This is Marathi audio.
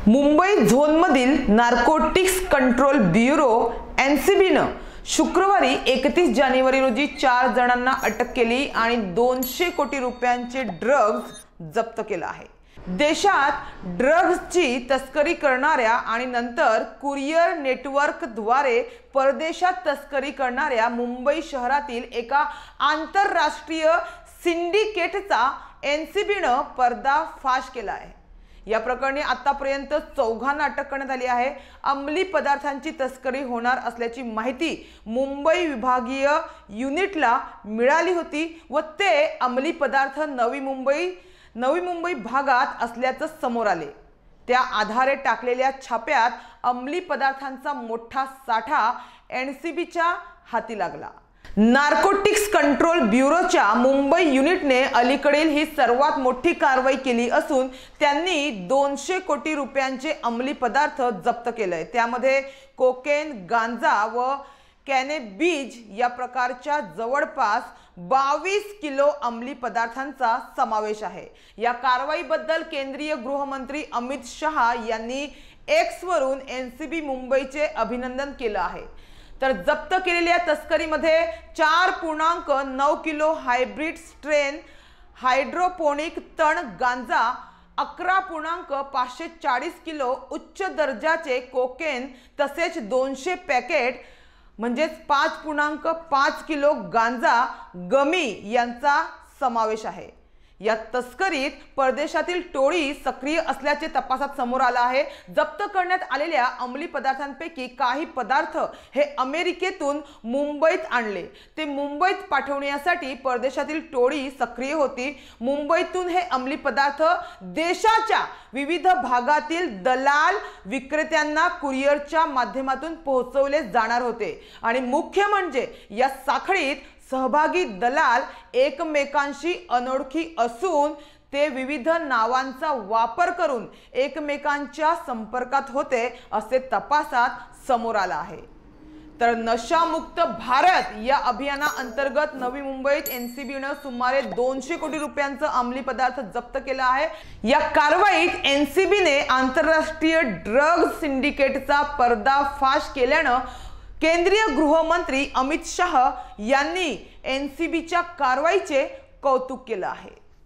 मुंबई झोनमधील नार्कोटिक्स कंट्रोल ब्युरो एनसीबीनं शुक्रवारी 31 जानेवारी रोजी 4 जणांना अटक केली आणि 200 कोटी रुपयांचे ड्रग्ज जप्त केला आहे। देशात ड्रग्जची तस्करी करणाऱ्या आणि नंतर कुरिअर नेटवर्कद्वारे परदेशात तस्करी करणाऱ्या मुंबई शहरातील एका आंतरराष्ट्रीय सिंडिकेटचा एनसीबीनं पर्दाफाश केला आहे। या प्रकरणी आतापर्यंत 4 अटक करण्यात आली आहे। अंमली पदार्थांची तस्करी होणार असल्याची माहिती मुंबई विभागीय युनिटला मिळाली होती व ते अंमली पदार्थ नवी मुंबई भागात असल्याचं समोर आले। त्या आधारे टाकलेल्या छाप्यात अंमली पदार्थांचा मोठा साठा एनसीबीच्या हाती लागला। नार्कोटिक्स कंट्रोल ब्युरोच्या मुंबई युनिटने अलीकडील ही सर्वात मोठी कारवाई केली असून त्यांनी 200 कोटी रुपयांचे अंमली पदार्थ जप्त केले। त्यामध्ये कोकेन, गांजा व कॅनॅबिस या प्रकारच्या जवळपास 22 किलो अंमली पदार्थांचा समावेश आहे। या कारवाईबद्दल केंद्रीय गृहमंत्री अमित शहा यांनी एक्स वरून एनसीबी मुंबईचे अभिनंदन केले आहे। तर जप्त केलेल्या तस्करीमध्ये 4.9 किलो हायब्रिड स्ट्रेन हायड्रोपोनिक तण गांजा, 11.540 किलो उच्च दर्जाचे कोकेन तसेच 200 पॅकेट म्हणजे 5.5 किलो गांजा गमी यांचा समावेश आहे। या तस्करीत परदेशातील टोळी सक्रिय असल्याचे तपासात समोर आले आहे। जप्त करण्यात आलेल्या अंमली पदार्थांपैकी काही पदार्थ हे अमेरिकेतून मुंबईत आणले। ते मुंबईत पाठवण्यासाठी परदेशातील टोळी सक्रिय होती। मुंबईतून हे अंमली पदार्थ देशाच्या विविध भागातील दलाल विक्रेत्यांना कुरिअरच्या माध्यमातून पोहोचवले जाणार होते आणि मुख्य म्हणजे या साखळीत सहभागी दलाल एकमेकांशी अनोळखी असून ते विविध नावांचा वापर करून एकमेकांच्या संपर्कात होते असे तपासात समोर आले आहे। तर नशामुक्त भारत या अभियानाअंतर्गत नवी मुंबईत एनसीबीने सुमारे 200 कोटी रुपयांचा अंमली पदार्थ जप्त केला आहे। या कारवाईत एनसीबीने आंतरराष्ट्रीय ड्रग्ज सिंडिकेटचा पर्दाफाश केल्याने केंद्रीय गृहमंत्री अमित शाह यांनी एनसीबीच्या कारवाईचे कौतुक केले आहे।